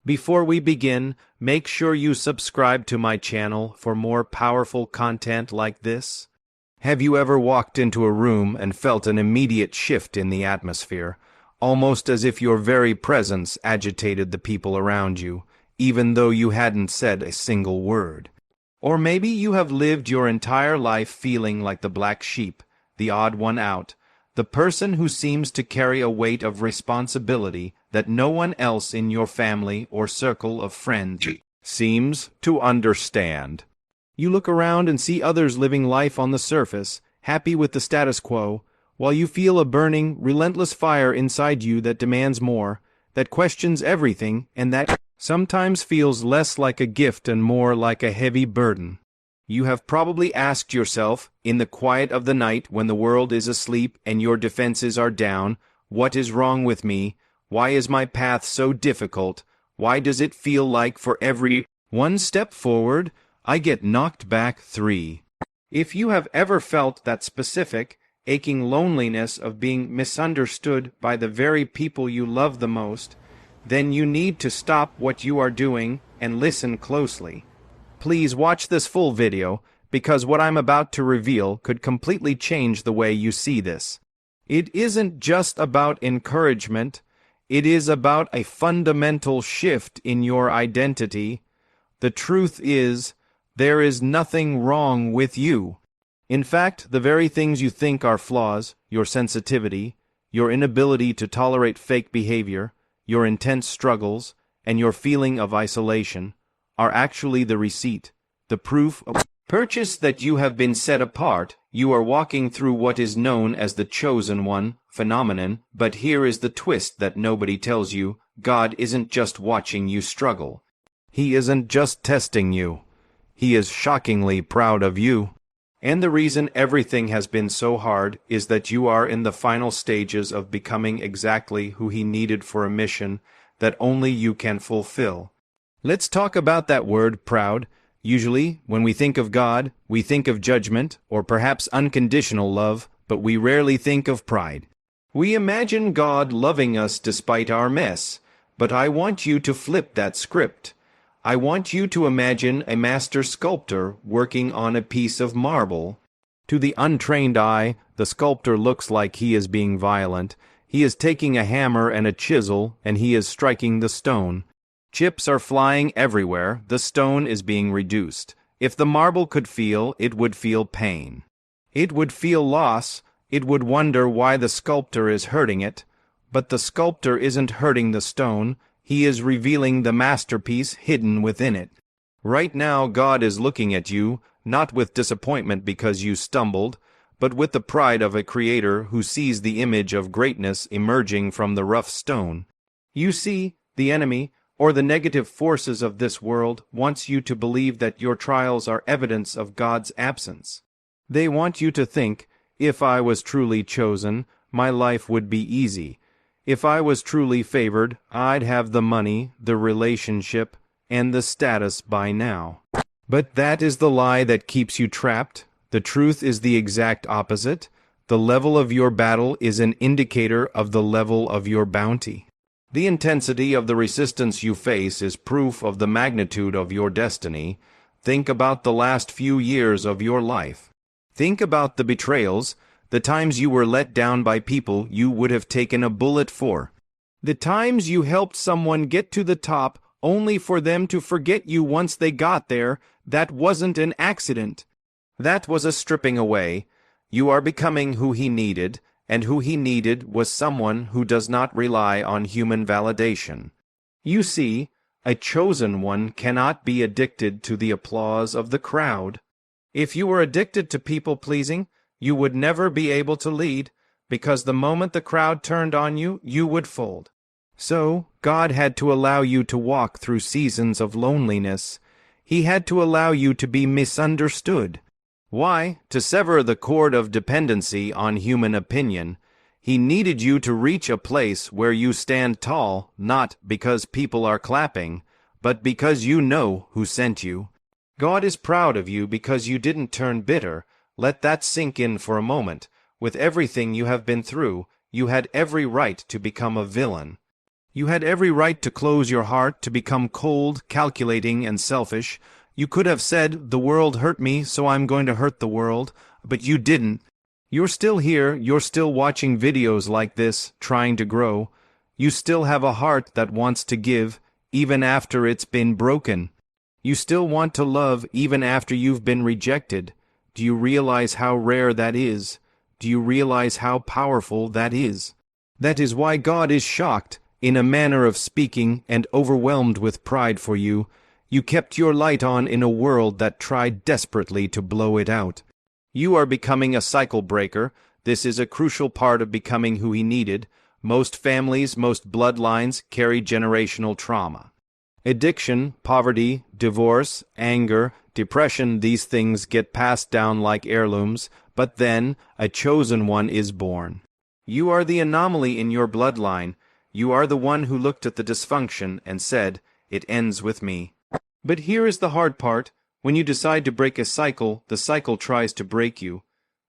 Before we begin, make sure you subscribe to my channel for more powerful content like this. Have you ever walked into a room and felt an immediate shift in the atmosphere, almost as if your very presence agitated the people around you, even though you hadn't said a single word? Or maybe you have lived your entire life feeling like the black sheep, the odd one out, the person who seems to carry a weight of responsibility that no one else in your family or circle of friends seems to understand. You look around and see others living life on the surface, happy with the status quo, while you feel a burning, relentless fire inside you that demands more, that questions everything, and that sometimes feels less like a gift and more like a heavy burden. You have probably asked yourself, in the quiet of the night when the world is asleep and your defenses are down, what is wrong with me? Why is my path so difficult? Why does it feel like for every one step forward, I get knocked back 3? If you have ever felt that specific, aching loneliness of being misunderstood by the very people you love the most, then you need to stop what you are doing and listen closely. Please watch this full video, because what I'm about to reveal could completely change the way you see this. It isn't just about encouragement, it is about a fundamental shift in your identity. The truth is, there is nothing wrong with you. In fact, the very things you think are flaws, your sensitivity, your inability to tolerate fake behavior, your intense struggles, and your feeling of isolation, are actually the receipt, the proof of purchase that you have been set apart. You are walking through what is known as the chosen one phenomenon, but here is the twist that nobody tells you. God isn't just watching you struggle. He isn't just testing you. He is shockingly proud of you. And the reason everything has been so hard is that you are in the final stages of becoming exactly who He needed for a mission that only you can fulfill. Let's talk about that word, proud. Usually, when we think of God, we think of judgment, or perhaps unconditional love, but we rarely think of pride. We imagine God loving us despite our mess, but I want you to flip that script. I want you to imagine a master sculptor working on a piece of marble. To the untrained eye, the sculptor looks like he is being violent. He is taking a hammer and a chisel, and he is striking the stone. Chips are flying everywhere, the stone is being reduced. If the marble could feel, it would feel pain. It would feel loss, it would wonder why the sculptor is hurting it. But the sculptor isn't hurting the stone, he is revealing the masterpiece hidden within it. Right now God is looking at you, not with disappointment because you stumbled, but with the pride of a creator who sees the image of greatness emerging from the rough stone. You see, the enemy, or the negative forces of this world, wants you to believe that your trials are evidence of God's absence. They want you to think, if I was truly chosen, my life would be easy. If I was truly favored, I'd have the money, the relationship, and the status by now. But that is the lie that keeps you trapped. The truth is the exact opposite. The level of your battle is an indicator of the level of your bounty. The intensity of the resistance you face is proof of the magnitude of your destiny. Think about the last few years of your life. Think about the betrayals, the times you were let down by people you would have taken a bullet for. The times you helped someone get to the top only for them to forget you once they got there. That wasn't an accident. That was a stripping away. You are becoming who He needed. And who He needed was someone who does not rely on human validation. You see, a chosen one cannot be addicted to the applause of the crowd. If you were addicted to people-pleasing, you would never be able to lead, because the moment the crowd turned on you, you would fold. So, God had to allow you to walk through seasons of loneliness. He had to allow you to be misunderstood. Why? To sever the cord of dependency on human opinion. He needed you to reach a place where you stand tall, not because people are clapping, but because you know who sent you. God is proud of you because you didn't turn bitter. Let that sink in for a moment. With everything you have been through, you had every right to become a villain. You had every right to close your heart, to become cold, calculating, and selfish. You could have said, "The world hurt me, so I'm going to hurt the world," but you didn't. You're still here, you're still watching videos like this, trying to grow. You still have a heart that wants to give, even after it's been broken. You still want to love, even after you've been rejected. Do you realize how rare that is? Do you realize how powerful that is? That is why God is shocked, in a manner of speaking, and overwhelmed with pride for you. You kept your light on in a world that tried desperately to blow it out. You are becoming a cycle breaker. This is a crucial part of becoming who He needed. Most families, most bloodlines carry generational trauma. Addiction, poverty, divorce, anger, depression, these things get passed down like heirlooms, but then a chosen one is born. You are the anomaly in your bloodline. You are the one who looked at the dysfunction and said, "It ends with me." But here is the hard part. When you decide to break a cycle, the cycle tries to break you.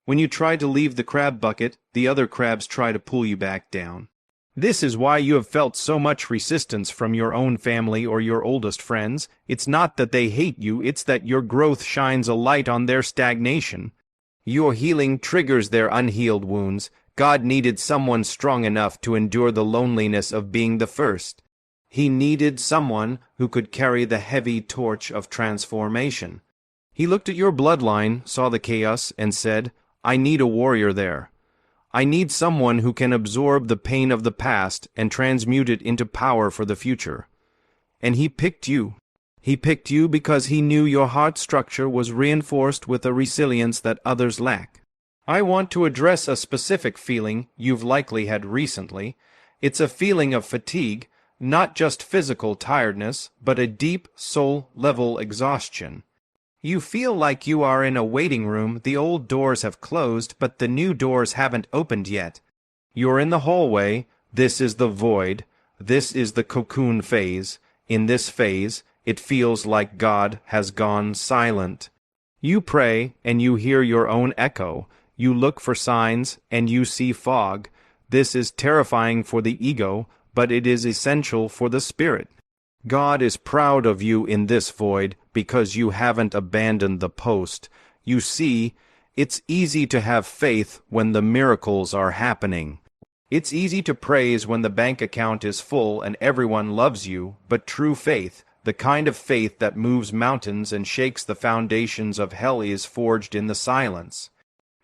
When you try to leave the crab bucket, the other crabs try to pull you back down. This is why you have felt so much resistance from your own family or your oldest friends. It's not that they hate you, it's that your growth shines a light on their stagnation. Your healing triggers their unhealed wounds. God needed someone strong enough to endure the loneliness of being the first. He needed someone who could carry the heavy torch of transformation. He looked at your bloodline, saw the chaos, and said, "I need a warrior there. I need someone who can absorb the pain of the past and transmute it into power for the future." And He picked you. He picked you because He knew your heart structure was reinforced with a resilience that others lack. I want to address a specific feeling you've likely had recently. It's a feeling of fatigue, not just physical tiredness, but a deep, soul-level exhaustion. You feel like you are in a waiting room. The old doors have closed, but the new doors haven't opened yet. You're in the hallway. This is the void. This is the cocoon phase. In this phase, it feels like God has gone silent. You pray, and you hear your own echo. You look for signs, and you see fog. This is terrifying for the ego, but it is essential for the spirit. God is proud of you in this void because you haven't abandoned the post. You see, it's easy to have faith when the miracles are happening. It's easy to praise when the bank account is full and everyone loves you, but true faith, the kind of faith that moves mountains and shakes the foundations of hell, is forged in the silence.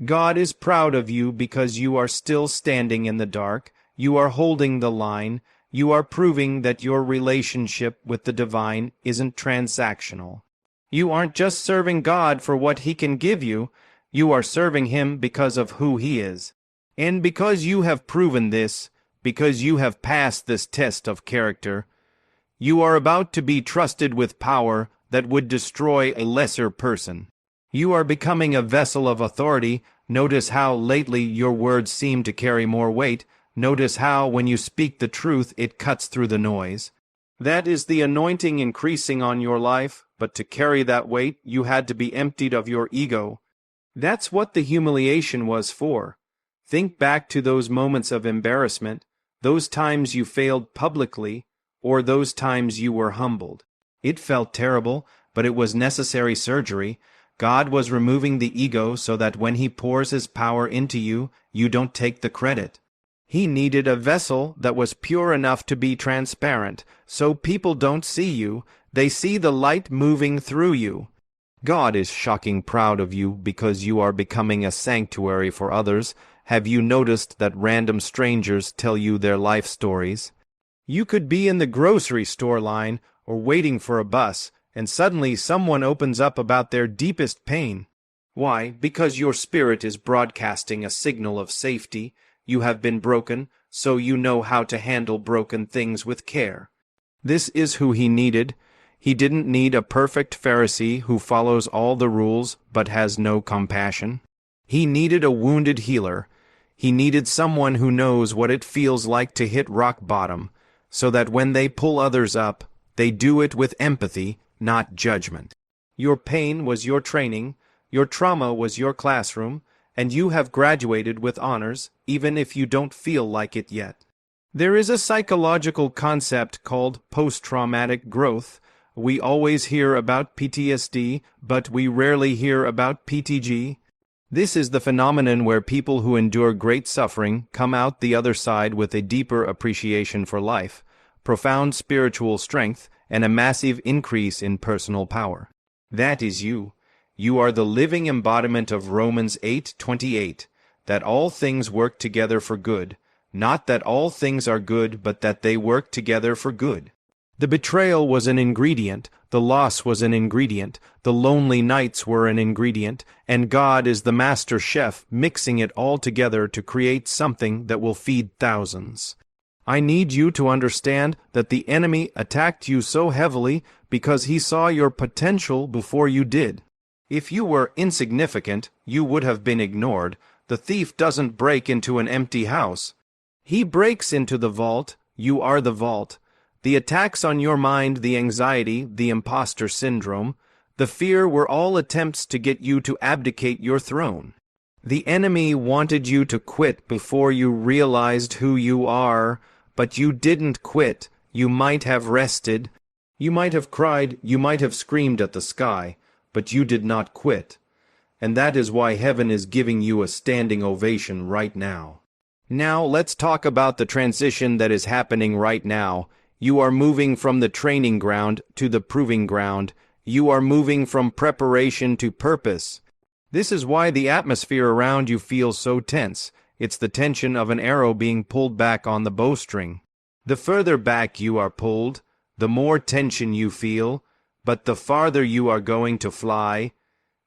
God is proud of you because you are still standing in the dark. You are holding the line. You are proving that your relationship with the divine isn't transactional. You aren't just serving God for what He can give you. You are serving Him because of who He is. And because you have proven this, because you have passed this test of character, you are about to be trusted with power that would destroy a lesser person. You are becoming a vessel of authority. Notice how lately your words seem to carry more weight. Notice how, when you speak the truth, it cuts through the noise. That is the anointing increasing on your life, but to carry that weight, you had to be emptied of your ego. That's what the humiliation was for. Think back to those moments of embarrassment, those times you failed publicly, or those times you were humbled. It felt terrible, but it was necessary surgery. God was removing the ego so that when He pours His power into you, you don't take the credit. He needed a vessel that was pure enough to be transparent, so people don't see you, they see the light moving through you. God is shocking proud of you because you are becoming a sanctuary for others. Have you noticed that random strangers tell you their life stories? You could be in the grocery store line or waiting for a bus, and suddenly someone opens up about their deepest pain. Why? Because your spirit is broadcasting a signal of safety. You have been broken, so you know how to handle broken things with care. This is who He needed. He didn't need a perfect Pharisee who follows all the rules but has no compassion. He needed a wounded healer. He needed someone who knows what it feels like to hit rock bottom, so that when they pull others up, they do it with empathy, not judgment. Your pain was your training, your trauma was your classroom, and you have graduated with honors, even if you don't feel like it yet. There is a psychological concept called post-traumatic growth. We always hear about PTSD, but we rarely hear about PTG. This is the phenomenon where people who endure great suffering come out the other side with a deeper appreciation for life, profound spiritual strength, and a massive increase in personal power. That is you. You are the living embodiment of Romans 8:28, that all things work together for good, not that all things are good, but that they work together for good. The betrayal was an ingredient, the loss was an ingredient, the lonely nights were an ingredient, and God is the master chef mixing it all together to create something that will feed thousands. I need you to understand that the enemy attacked you so heavily because he saw your potential before you did. If you were insignificant, you would have been ignored. The thief doesn't break into an empty house. He breaks into the vault. You are the vault. The attacks on your mind, the anxiety, the imposter syndrome, the fear were all attempts to get you to abdicate your throne. The enemy wanted you to quit before you realized who you are, but you didn't quit. You might have rested. You might have cried. You might have screamed at the sky, but you did not quit. And that is why heaven is giving you a standing ovation right now. Now let's talk about the transition that is happening right now. You are moving from the training ground to the proving ground. You are moving from preparation to purpose. This is why the atmosphere around you feels so tense. It's the tension of an arrow being pulled back on the bowstring. The further back you are pulled, the more tension you feel, but the farther you are going to fly.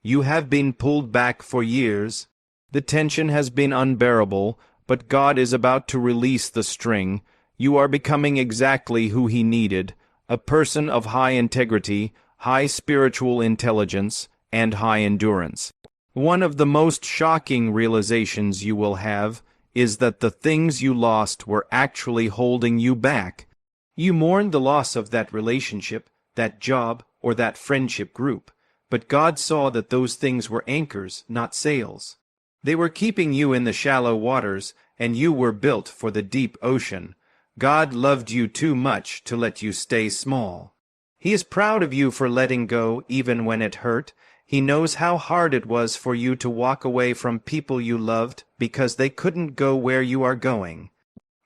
You have been pulled back for years. The tension has been unbearable, but God is about to release the string. You are becoming exactly who He needed, a person of high integrity, high spiritual intelligence, and high endurance. One of the most shocking realizations you will have is that the things you lost were actually holding you back. You mourned the loss of that relationship, that job, or that friendship group, but God saw that those things were anchors, not sails. They were keeping you in the shallow waters, and you were built for the deep ocean. God loved you too much to let you stay small. He is proud of you for letting go even when it hurt. He knows how hard it was for you to walk away from people you loved because they couldn't go where you are going.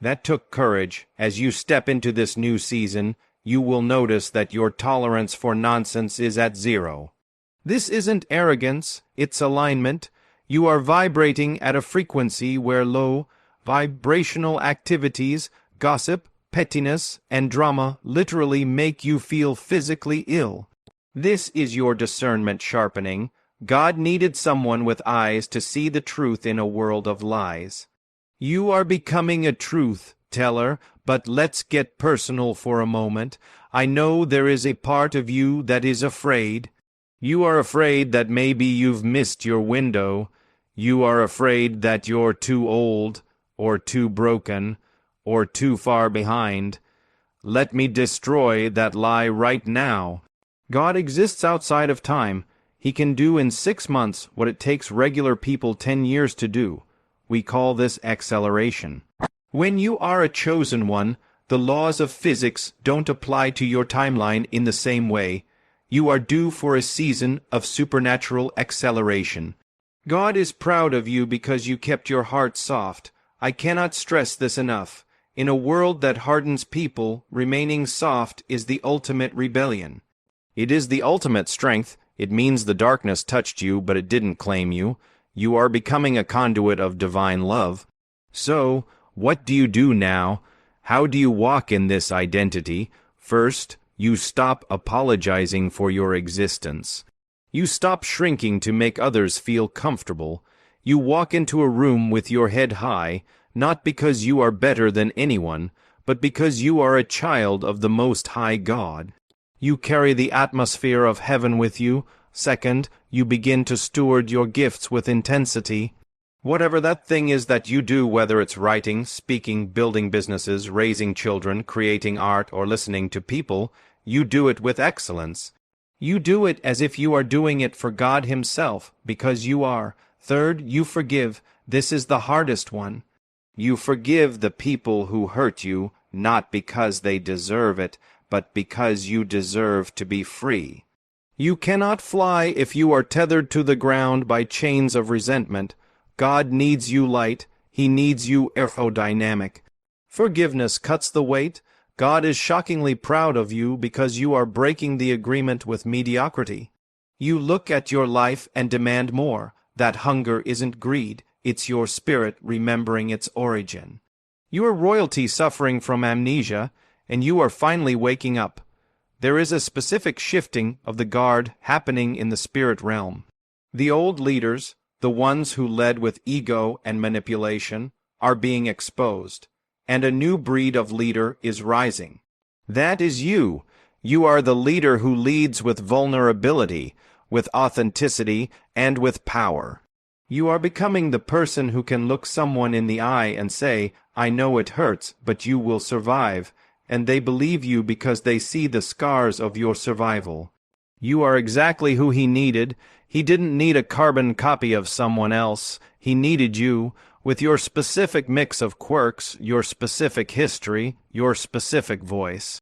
That took courage. As you step into this new season, you will notice that your tolerance for nonsense is at 0. This isn't arrogance, it's alignment. You are vibrating at a frequency where low, vibrational activities, gossip, pettiness, and drama literally make you feel physically ill. This is your discernment sharpening. God needed someone with eyes to see the truth in a world of lies. You are becoming a truth teller, but let's get personal for a moment. I know there is a part of you that is afraid. You are afraid that maybe you've missed your window. You are afraid that you're too old, or too broken, or too far behind. Let me destroy that lie right now. God exists outside of time. He can do in 6 months what it takes regular people 10 years to do. We call this acceleration. When you are a chosen one, the laws of physics don't apply to your timeline in the same way. You are due for a season of supernatural acceleration. God is proud of you because you kept your heart soft. I cannot stress this enough. In a world that hardens people, remaining soft is the ultimate rebellion. It is the ultimate strength. It means the darkness touched you, but it didn't claim you. You are becoming a conduit of divine love. So, what do you do now? How do you walk in this identity? First, you stop apologizing for your existence. You stop shrinking to make others feel comfortable. You walk into a room with your head high, not because you are better than anyone, but because you are a child of the Most High God. You carry the atmosphere of heaven with you. Second, you begin to steward your gifts with intensity. Whatever that thing is that you do, whether it's writing, speaking, building businesses, raising children, creating art, or listening to people, you do it with excellence. You do it as if you are doing it for God Himself, because you are. Third, you forgive. This is the hardest one. You forgive the people who hurt you, not because they deserve it, but because you deserve to be free. You cannot fly if you are tethered to the ground by chains of resentment. God needs you light. He needs you aerodynamic. Forgiveness cuts the weight. God is shockingly proud of you because you are breaking the agreement with mediocrity. You look at your life and demand more. That hunger isn't greed. It's your spirit remembering its origin. You are royalty suffering from amnesia, and you are finally waking up. There is a specific shifting of the guard happening in the spirit realm. The old leaders, the ones who led with ego and manipulation, are being exposed, and a new breed of leader is rising. That is you. You are the leader who leads with vulnerability, with authenticity, and with power. You are becoming the person who can look someone in the eye and say, "I know it hurts, but you will survive," and they believe you because they see the scars of your survival. You are exactly who he needed. He didn't need a carbon copy of someone else. He needed you, with your specific mix of quirks, your specific history, your specific voice.